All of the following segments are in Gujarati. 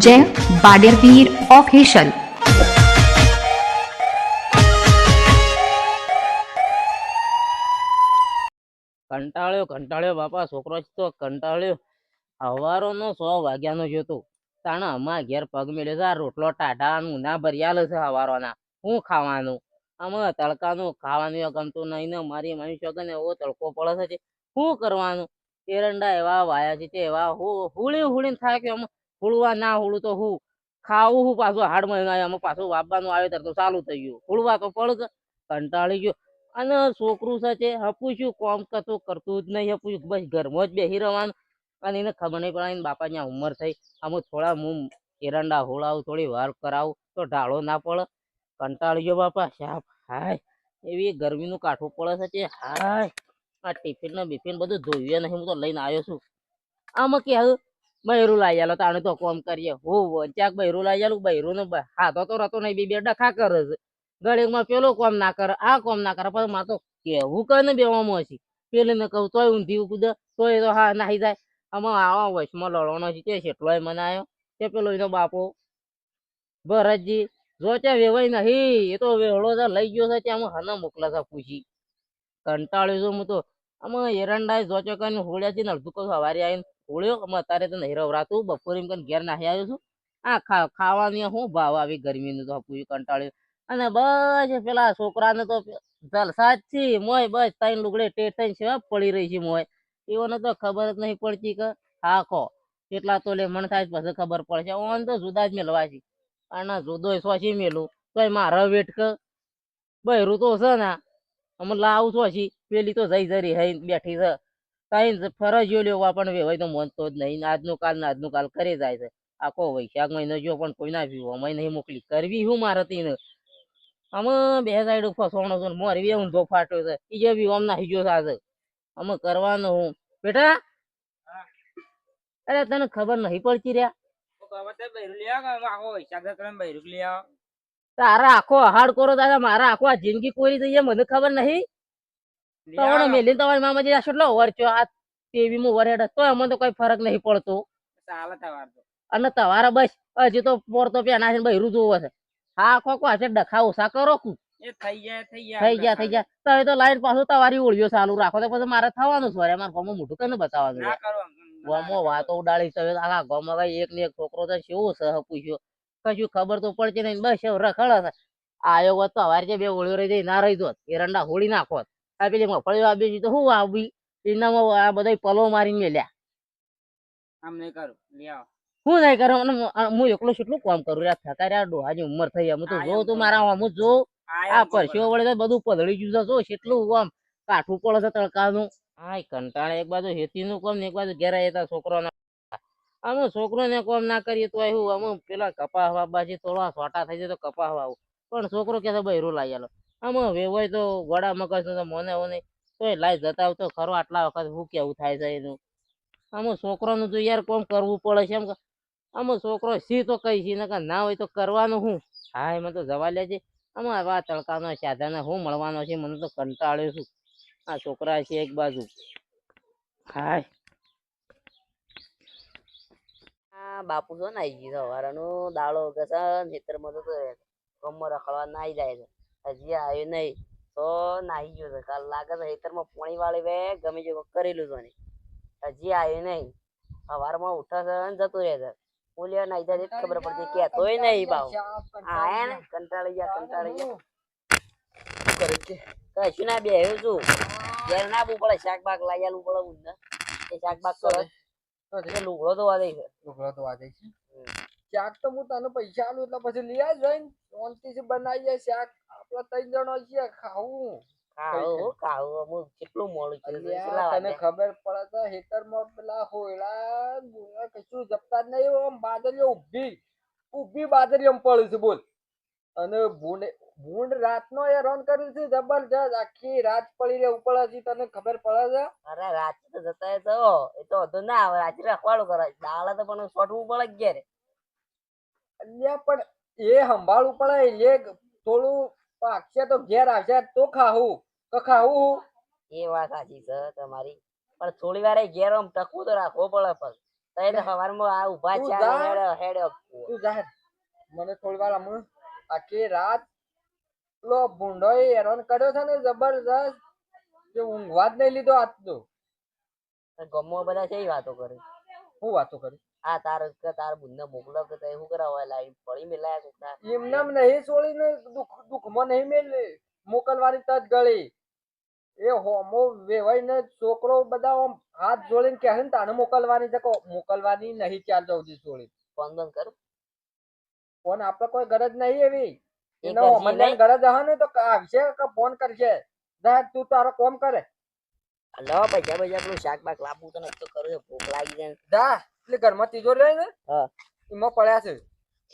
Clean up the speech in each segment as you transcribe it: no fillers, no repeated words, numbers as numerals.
जय बाडेरवीर ऑफिशियल। કંટાળ્યો બાપા, છોકરો તો કંટાળ્યો. હવારોનો 100 વાગ્યાનો જોતો તાણે અમારા ઘેર પગ મેલ્યો છે. આ રોટલો ટાઢા ના ભરિયાલ છે હવારોના. શું ખાવાનું? આમાં તડકાનું ખાવાનું ગમતું નહીં ને મારી મમ્મી શોખન એવો તડકો પડે છે. શું કરવાનું? એરંડા એવા વાયા છે તે એવા હુળીને થાય કે આમ હુળવા ના હુળું તો હું ખાવું હું પાછું હાડ મહિના આમાં પાછું વાપવાનું આવે તો ચાલુ થઈ ગયું. હુળવા તો પડ કંટાળી ગયો. અને છોકરું છે હપુશું કોમ કરતું જ નહીં. હપુશું બસ ઘરમાં જ બેસી રહેવાનું. અને એને ખબર નહીં પડે એને બાપા ત્યાં ઉંમર થઈ. આમાં થોડા હું એરંડા હોળાવું, થોડી વાર કરાવું તો ઢાળો ના પડે. કંટાળી ગયો બાપા સાહેબ. હાય એવી ગરમીનું કાઠું પડે છે. હાય આ ટિફિન ને બિફિન બધું ધોઈએ નહીં. હું તો લઈને આવ્યો છું. આમાં કે હવે બૈરું લાવી આલો તાણે તો કોમ કરીએ. હું ક્યાંક બૈરું લાવી આલું. બૈરું ને હાથો તો રતો નહીં. બે ડખા કરે છે. ગળીમાં પેલો કોમ ના કરે, આ કોમ ના કરે. પણ મારે તો કેવું કરે ને બેવામાં હશે. પેલી ને કહું તોય ઊંધી કૂદે, તોય તો હા નાહી જાય. આમાં આવા વચમાં લડવાનો છે તે કેટલોય મને આવ્યો. તે પેલો એનો બાપો ભરતજી જો ત્યાં વેવાય નહીં. એ તો વેળો લઈ ગયો છે ત્યાં હને મોકલે છે પૂછી. કંટાળ્યો છું હું તો. આમાં એરંડા જોચો કરીને હોળ્યા છે ને અડધું કહું સવારે આવીને હોળ્યો. આમાં અત્યારે તો નહીં રવરાતું. બપોરે એમ કરીને ઘેર નાહી આવ્યો છું. આ ખાવાની શું ભાવ આવી ગરમીનું તો પૂછ્યું. કંટાળ્યું. અને બસ પેલા છોકરાને તો જલસા જ છે મોય. બસ ત્રણ લુગડે ટેટ થઈને સેવા પડી રહી છે મોય. એઓને તો ખબર જ નહીં પડતી કે હા ખો કેટલા તો લે મન થાય પછી ખબર પડશે. ઓન તો જુદા જ મેળવા છે. અને જુદો સોચી મેલું તોય મારા વેટ કે બહેરું તો છે ને અમે લાવું સોચી. પેલી તો જઈ જરી હઈ બેઠી છે. કઈ ફરજીઓ લેવા પણ વેવાય તો મનતો જ નહીં. આજનું કાલ કરી જાય છે. આખો વૈશાખ મહિનો જો પણ કોઈના વિવાહ નહીં મોકલી. કરવી હું મારે તીને અમે બે સાઈડ ફસવાનો છે. મોરી બે ઊંધો ફાટ્યો છે. એ જે વિવાહ નાહી ગયો છે. અમે કરવાનું હું બેટા. અરે તને ખબર નહીં પડતી રહ્યા. તારા આખો હાડ કોરો દાદા. મારા આખો આ જિંદગી કોરી દઈએ મને ખબર નહીં. તમારો મેલી તમારી મામાજી આ કેટલો ઓવર છો. આ તેવી મુ વરેડ તો અમને તો કોઈ ફરક નહીં પડતો. અને તમારા બસ હજી તો પોર તો પેના છે બહેરું જોવો છે. હા આખો છે ડખા ઓછા કરો કુ થઈ ગયા તમે તો લાઈન પાછું તમારી ઓળીઓ ચાલુ રાખો તો પછી મારે થવાનું છે. મારે ગમો મોઢું કને બતાવવાનું ગમો વાતો ઉડાડી તમે આખા ગમો એક ને એક છોકરો તો કેવું સહ પૂછ્યો. કશું ખબર તો પડતી નહીં. બસ એવું રખડ આયો હોત તો અવારે બે ઓળીઓ રહી જાય ના રહી દોત. એરંડા હોળી નાખો. આ પેલી મફળી આવી તો શું આવી એનામાં આ બધા પલો મારીને મેલ્યા. આમ નહીં કરું હું નહીં કરું. હું એકલો કેટલું કામ કરું યાર. થતા રહ્યા ડોહાની ઉંમર થઈ. હું તો જોઉં તું મારા હું જો આ પરસ્યો વળે બધું પધળી ગયું છે. કેટલું આમ કાઠું પડે છે તડકાનું. હા કંટાળે એક બાજુ હેતીનું કામ ને એક બાજુ ઘેરા હતા છોકરાના. અમે છોકરોને કોમ ના કરીએ તો એવું અમે પેલા કપા વાબા છે થોડા છોટા થઈ જાય તો કપા વાવું. પણ છોકરો કે બહેરું લાવી આલો. આમાં વેવાય તો ગોડા મગજ તો મને એવું નહીં. તોય લાઈ જતા તો ખરો આટલા વખત શું કેવું થાય છે એનું. આમાં છોકરાનું તો યાર કોમ કરવું પડે છે. એમ આમાં છોકરો સી તો કઈ છે ના હોય તો કરવાનું હું. હા એમાં તો જવા લેજે. આમાં આવા તડકાનો સાધન હું મળવાનો છે. મને તો કંટાળ્યો છું. આ છોકરા છે એક બાજુ. હાય આ બાપુ છો ને આવી ગયો સવારનો દાડો ખેતરમાં તો ગમો રખડવા નાઈ જાય છે. હજી આવ્યો નહીં તો નાહી ગયો છે. કાલ લાગે છે ખેતરમાં પાણી વાળી વે ગમે તે કરેલું છે. હજી આવ્યો નહીં. સવારમાં ઉઠે છે ને જતું રહે છે. બોલ્યો નાઈ જાય ખબર પડતી કેતોય નહીં બાવ આયા ને કંટાળી ગયા. કશું ના બે છું ઘેર ના બુ પડે. શાક બાક લાવી આલું પડે ઊંધા એ શાક બાક કરે. લુગડો તો વાદે છે. શાક તો હું તને પૈસા આલું એટલે પછી લઈ આવી શાંતિથી બનાવી જાય શાક. આપડા 3 જણો છીએ ખાવું. ખાવું કેટલું મોડું તને ખબર પડે તો ખેતરમાં પેલા હોયલા કશું જપતા જ નહીં. આમ બાદરીઓ ઉભી બાદરીઓ પડે છે બોલ. અને ભૂંડ રાતનો એ રન કર્યું છે જબરજસ્ત. આખી રાત પડી રે ઉપર હજી તને ખબર પડે છે. અરે રાતે તો જતા તો એ તો વધુ ના આવે. રાત્રે રખવાડું કરે દાડા તો પણ છોટવું પડે ઘેરે. અલ્યા પણ એ સંભાળવું પડે. એ થોડું પાકશે તો ઘેર આવશે તો ખાવું. એ વાત સાચી છે તમારી. પણ થોડી વાર ઘેર આમ ટકવું તો રાખવો પડે પણ તઈ તો સવારમાં આ ઊભા તું છે જા. હેડ તું જા મને થોડી વાર આમ આખી રાત પેલો ભૂંડોએ હેરાન કર્યો છે ને જબરજસ્ત કે ઊંઘવા જ નહીં લીધો આજ તો. ગમો બધા છે વાતો કરે હું વાતો કરી આ તાર બુંદને મોકલો કે તઈ શું કરાવવા લાઈન પડી મેલાયા છોકરા એમનેમ નહીં છોડીને દુઃખમાં નહીં મેલે મોકલવાની તજ ગળી એ હોમો વેવાઈને છોકરો બધા આમ હાથ જોડીને કહે ને તાને મોકલવાની છે કે મોકલવાની નહીં 4 સુધી છોડી ફોન બંધ કર ફોન આપણે કોઈ ગરજ નહીં એવી એ એનો કરશે હોમલ્યાને નહીં? ગરજ હે ને તો આવશે કે ફોન કરશે જા તું તારો કોમ કરે લો પૈસા પેલું શાક બાક લાવવું તો નથી તો કરું છે ભૂખ લાગી જાય જા એટલે ઘરમાં તિજોરી હોય ને હા એમાં પડ્યા છે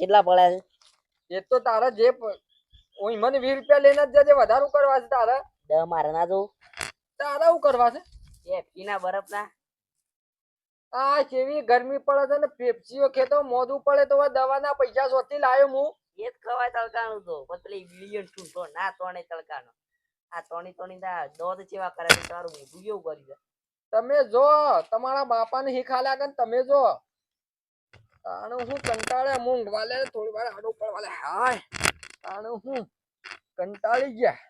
કેટલા પડ્યા છે એ તો તારા જે મને 20 રૂપિયા લઈને જ જજે વધારું કરવા છે તારે 10 મારે ના દઉં તારે શું કરવા છે એ પીના બરફ ના આ કેવી ગરમી પડે છે ને પેપ્સીઓ ખેતો મોઢું પડે તો દવાના પૈસા શોધી લાવ્યો હું એ જ ખવાય તડકાનું તો પતલી બિલિયન શું તો ના તોણે તડકાનો આ તોણી ના દોધ ચેવા કરે છે તારું મોઢું કેવું કરી દે તમે જો તમારા બાપાને હિખાલ્યા કે તમે જો તાણે હું કંટાળે મૂંગ વાલે થોડી વાર હાડો પર વાલે હાય તાણે હું કંટાળી ગયા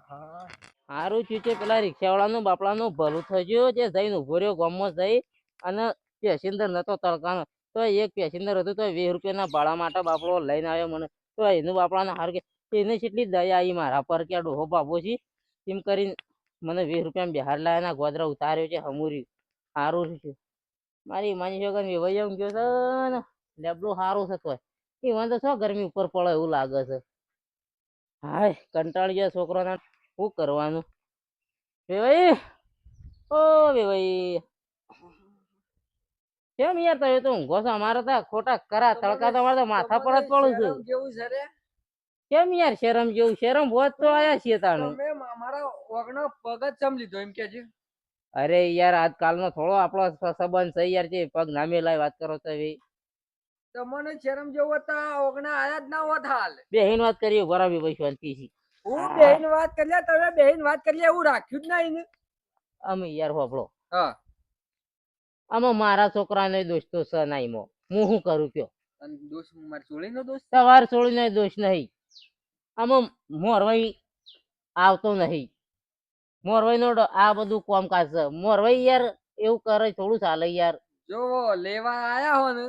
હા સારું થયું છે પેલા રિક્ષાવાળાનું બાપડાનું ભલું થયું જે જઈને ઉભો રહ્યો ગામમાં જઈ અને પેસેન્જર નતો તડકાનો તો એક પેસેન્જર હતું તો 20 રૂપિયાના ભાડા માટે બાપડો લઈને આવ્યો મને તો એનું બાપડાને હાર કે એને કેટલી દયા આવી મારા પર કે આ ડોહો બાપો છે એમ કરીને મને 20 રૂપિયા બિહાર લાયા ગોદરા ઉતાર્યો છે હમુરી સારું છે મારી માની છોકર વેવાઈ એમ ગયો છે ને લેબડું સારું છે તોય એ મને તો શું ગરમી ઉપર પડે એવું લાગે છે હાય કંટાળી ગયા છોકરાના શું કરવાનું વેવાઈ ઓ વેવાઈ કેમ યાર તમે તો ઊંઘો છો અમારે તો ખોટા કરા તડકા તો અમારે તો માથા પર જ પડું છું શરમ જેવું છે રે કેમ યાર શરમ જેવું શરમ હોત તો આયા છીએ તાણું તમે મારા વગનો પગ જ ચમ લીધો એમ કે છે અરે યાર આજકાલનો થોડો આપણો સંબંધ છે યાર છે પગ નામે લાય વાત કરો તો હવે તમને શરમ જેવું હતા ઓગણા આયા જ ના હોત હાલ બેહીન વાત કરીએ બરાબર ભાઈ શાંતિ છે હું બેહીન વાત કરી તમે બેહીન વાત કરી એવું રાખ્યું જ નહીં ને અમે યાર હોપડો હા આમાં મારા છોકરાને દોસ્તો છે નહીં મો હું શું કરું કયો અને દોસ્ત માર ચોળીનો દોસ્ત સવાર છોડીને દોષ નહીં આમાં મોરવાઈ આવતો નહીં મોરવાઈ નો આ બધું કામકાજ છે મોરવાઈ યાર એવું કરે થોડું ચાલે યાર જો લેવા આયા હો ને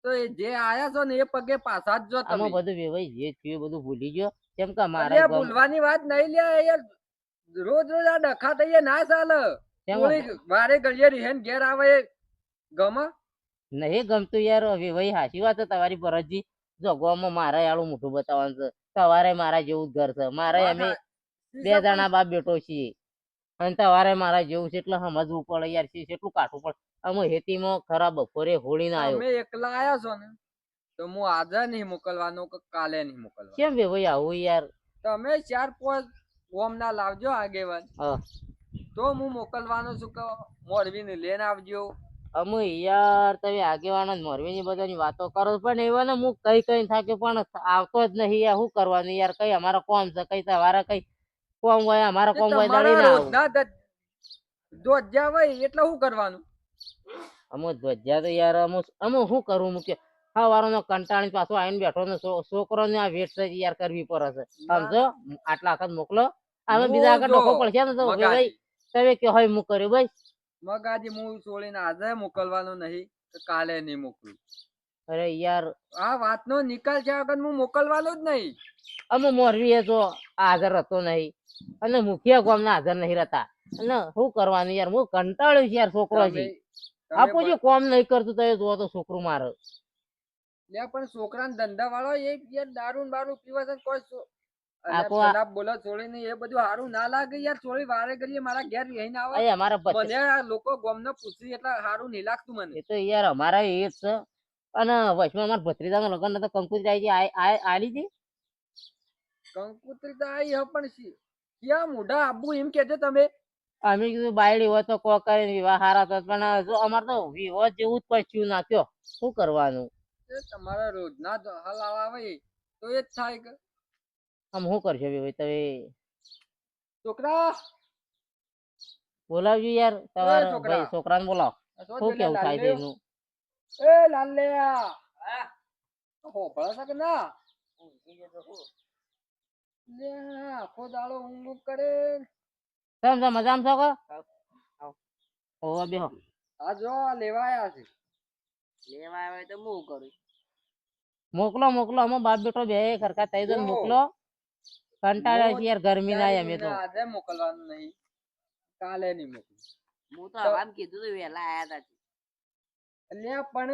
તો એ જે આયા છો ને એ પગે પાછા જ જો આમાં તમે બધું વેવાઈ જે થયું એ બધું ભૂલી ગયો કેમ કે મારા અલ્યા ગામ ભૂલવાની વાત નહીં લે યાર રોજ રોજ આ ડખા થઈએ ના ચાલે કેમ થોડી વારે ઘડીએ રીહેન ઘેર આવે એ ગમે નહીં ગમતું યાર વેવાઈ હાચી વાત છે તમારી ભરતજી જો ગામમાં મારા આળું મોઢું બતાવવાનું છે સવારે મારા જેવું જ ઘર છે મારે અમે બે જણા બાપ બેટો છીએ અને તમારે મારા જેવું છે એટલે સમજવું પડે યાર કેટલું કાઠું પડે અમે હેતીમાં ખરા બપોરે હોળીને આવ્યો તમે એકલા આયા છો ને તો હું આજે નહીં મોકલવાનો કે કાલે નહીં મોકલવાનો કેમ વેવાઈ આવું યાર તમે 4-5 ઓમ ના લાવજો આગેવાન હા તો હું મોકલવાનો છું કે મોરબીને લઈને આવજો અમે યાર તમે આગેવાનો મોરબીની બધાની વાતો કરો પણ એવા ને હું કઈ થાક્યો પણ આવતો જ નહીં યાર શું કરવાનું યાર કઈ અમારા કોમ છે કઈ તમારા કઈ કોમ હોય અમારા કોમ હોય દળી ના આવું ધ્વજા હોય એટલે શું કરવાનું અમુ ધ્વજા તો યાર અમુ શું કરવું મૂક્યો હા વારો કંટાળી પાછો આવીને બેઠો ને છોકરો ને આ વેટ યાર કરવી પડે છે સમજો આટલા વખત મોકલો અમે બીજા આગળ ડોકો પડશે ને તો ભાઈ તમે કે હોય હું કર્યું ભાઈ મગાજી હું છોડીને આજે મોકલવાનું નહીં કે કાલે નહીં મોકલું અરે યાર આ વાતનો નિકાલ છે વગર હું મોકલવાનો જ નહીં અમે મોરવી તો હાજર હતો નહીં અને મુખિયા ગામ ના હાજર નહીં રહેતા અને શું કરવાનું યાર હું કંટાળ્યું છું યાર છોકરો છે આપો જે કોમ નહીં કરતું તો જોવો તો છોકરું મારે પણ છોકરાને ધંધા વાળો એ યાર દારૂ બારૂ પીવા છે કોઈ આપો ખરાબ બોલો છોડીને એ બધું સારું ના લાગે યાર છોડી વારે કરીએ મારા ઘેર રહીને આવે અરે અમારા મને આ લોકો ગામને પૂછી એટલે સારું નહીં લાગતું મને એ તો યાર અમારા એ જ છે અને વચમાં અમારા ભત્રીજાનું લગ્ન તો કંકુતરી આલી હતી કંકુતરી તો આવી હ પણ ક્યાં મોઢા આબુ એમ કેજો તમે અમે કીધું બાયડી હોય તો કો કરીને વિવાહ હારા થત પણ જો અમારે તો વિવાહ જેવું જ પચ્યું નાખ્યો શું કરવાનું તમારા રોજના હાલ આવે તો એ જ થાય કે આમ શું કરશો ભાઈ તમે છોકરા બોલાવજો યાર તમારા છોકરા. ભાઈ છોકરાને બોલાવો આ શું શું છે લે કેવું થાય લાલ્યો? તેનું એ લાલ્યા હોભળે છે કે ના ઊંઘી ગયો તો હું. લે આખો દાડો ઊંઘ કરે કેમ છો મજામાં છો કો આવ. ઓવા બેહો આ જો આ લેવા આયા છે લેવા આવે તો હું કરું મોકલો મોકલો અમે બાપ બેટો બે ખરખા થઈ જાય જો. મોકલો કંટાળ્યા છે યાર ગરમી ના અમે તો આજે મોકલવાનું નહીં કાલે નહીં મોકલું હું તો હવામ કીધું તું વહેલા આયા તા અલ્યા પણ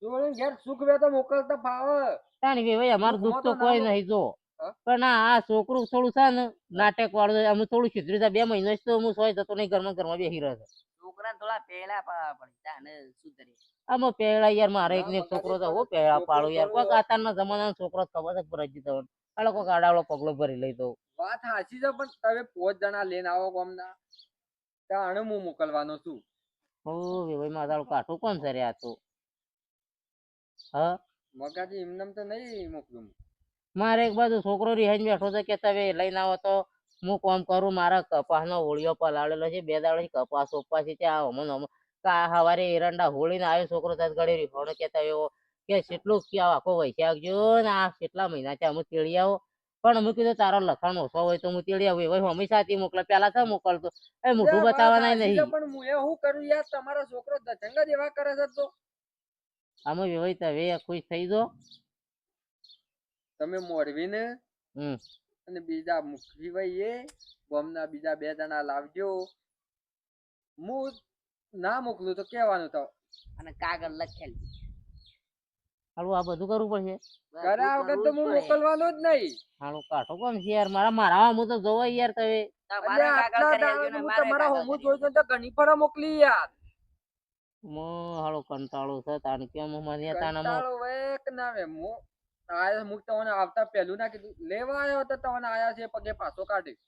જોડે ઘેર સુખ વે તો મોકલતા ફાવે તાણી ભાઈ અમારું દુઃખ તો કોઈ નહીં જો હા? પણ આ છોકરું થોડું છે ને નાટક વાળું અમે થોડું સુધરી જાય 2 મહિના તો હું સોય જતો નહીં ઘરમાં બેસી રહ્યો છે છોકરા થોડા પેલા પાવા પડે તાને સુધરે આમાં પેલા યાર મારે એક ને એક ના, છોકરો તો બગાડી હું પેલા છોકરો પાડું યાર કરવો. કોઈક આતારના જમાનાનો છોકરો ખબર છે ભરજી તો આ કોઈક આડાવડો પગલો ભરી લઈ તો વાત સાચી છે પણ તમે 5 જણા લઈને આવો ગામના ત્યાં હું મોકલવાનો છું ઓ ભાઈ મારા કાઠું કોણ છે રે આ તો હા મગાજી એમનેમ તો નહીં મોકલું મારે એક બાજુ છોકરો રિહાઈને બેઠો છે કે તમે લઈને આવો તો હું કોમ કરું મારા કપાસનો હોળીઓ પલાળેલો છે 2 દાડા કપાસ ઓપા છે ત્યાં હમણાં હવારે એરંડા હોળીને આવ્યો છોકરો તત ગળે રીફોનો કેતા એવો કે કેટલું ક્યાં આખો વૈશાખ જો ને આ કેટલા મહિના છે અમે તેડી આવો પણ અમે કીધું તારો લખાણ ઓછો હોય તો હું તેડી આવું એવા હંમેશા મોકલે પેલા તો મોકલતો એ મોઢું બતાવવાના નહીં પણ હું એ શું કરું યાર તમારો છોકરો દચંગ જ એવા કરે છે તો અમે વેવાય હવે ખુશ થઈ જો તમે મોરવીને હમ અને બીજા મુખી ભાઈ એ ગામના બીજા 2 જણા લાવજો હું ના મોકલું તો કહેવાનું તો અને કાગળ લખેલ હાલું આ બધું કરવું પડશે કર્યા વગર તો હું મોકલવાનો જ નહીં હાલું કાઠો કોમ છે યાર મારા હું તો જોવો યાર તમે એટલે આટલા દાડા હું તમારા હોમું જોઈ જોઈને તો ઘણી ફરા મોકલી યાર હાલો કંટાળો છે તાણ કેમ મને તાણ કંટાળો વેક ના વે હું આયા હું તમને આવતા પહેલું ના કીધું લેવા આવ્યો તો તમને આયા છે પગે પાછો કાઢી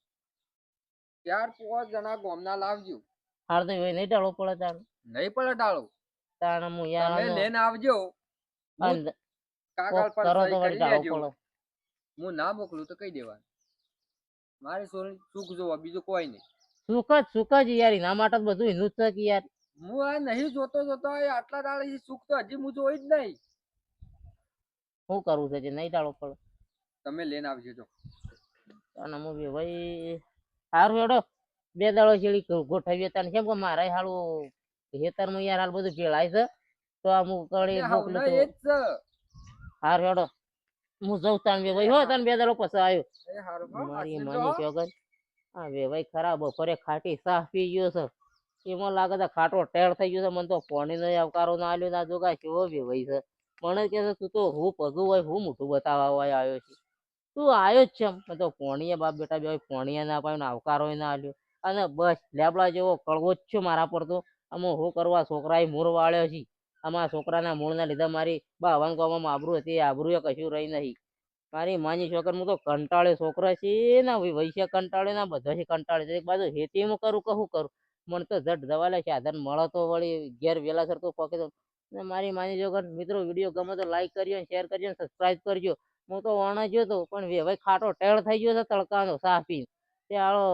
ત્યાર 5 જણા ગામના લાવજો હાલ તો નહીં ડાળો પડે તાણ નહીં પડે ડાળો તાણ હું યાર તમે લઈને આવજો હું કાગળ પર કરો તો સહી વળી કરી ડાળો લેજો પડે હું ના મોકલું તો કહી દેવાનું મારી સોરી સુખ જોવા બીજું કોઈ નહીં સુખ જ યાર એના માટે જ બધું એનું જ છે કે યાર હું આ નહીં જોતો આ આટલા દાડા સુખ તો હજી હું જોઈ જ નહીં શું કરવું છે જે નહીં ડાળો પડે તમે લઈને આવજો જો અને હું બી ભાઈ સારું હેડો 2 દાડો છેડી ગોઠવીએ તને કેમ કે મારે હાલું ખેતરમાં યાર હાલ બધું ભેળાય છે તો આ હું કળી મોકલું હવના તો એ જ છે સારું હેડો હું જઉં તાણ બે ભાઈ હો તને 2 દાડો પછી આવ્યો એ હારું હો, મારી હાચી માની જો. ચોગન હા બે ભાઈ ખરાબ બપોરે ખાટી સાફ પી ગયો છે એમાં લાગે છે ખાટો ટેળ થઈ ગયો છે મને તો પાણી નો આવકારો ના આલ્યો ના જોગા કેવો બે ભાઈ છે મને કે છે તું તો હું પગું હોય હું મોટું બતાવવા હોય આવ્યો છે તું આવ્યો જ છે મેં તો પોણીએ બાપ બેટા બે પોણીએ ના પાડ્યો ને આવકારો ના આલ્યો અને બસ લેબડા જેવો કળવો જ છે મારા પર તો અમે હું કરવા છોકરાએ મૂળ વાળ્યો છે અમારા છોકરાના મૂળના લીધે મારી બાવન ગામમાં આબરૂ હતી આબરૂએ કશું રહી નહીં મારી માની છોકર હું તો કંટાળ્યો છોકરા છે ને વૈશ્ય કંટાળ્યો ના બધા છે કંટાળ્યો છે એક બાજુ ખેતીમાં કરું કહું કરું મને તો જટ જવાલે સાધન મળે તો વળી ઘેર વેલાસર તો પકે તો ને મારી માની છોકર મિત્રો વિડીયો ગમે તો લાઈક કરજો શેર કરજો સબસ્ક્રાઇબ કરજો હું તો ઓણા ગયો તો પણ હવે ખાટો ટેળ થઈ ગયો છે તડકાનો સાફ પીને તે આળો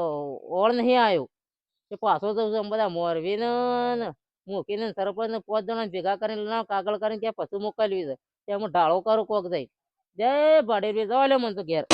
ઓળ નહીં આવ્યો તે પાછો તો બધા મોરવીને ને મૂકીને સરપંચ ને 5 જણા ભેગા કરીને લાવ કાગળ કરીને ત્યાં પશુ મોકલવી છે તેમાં ઢાળો કરું કોક જઈ જય ભાડે જવા લે મને તો ઘેર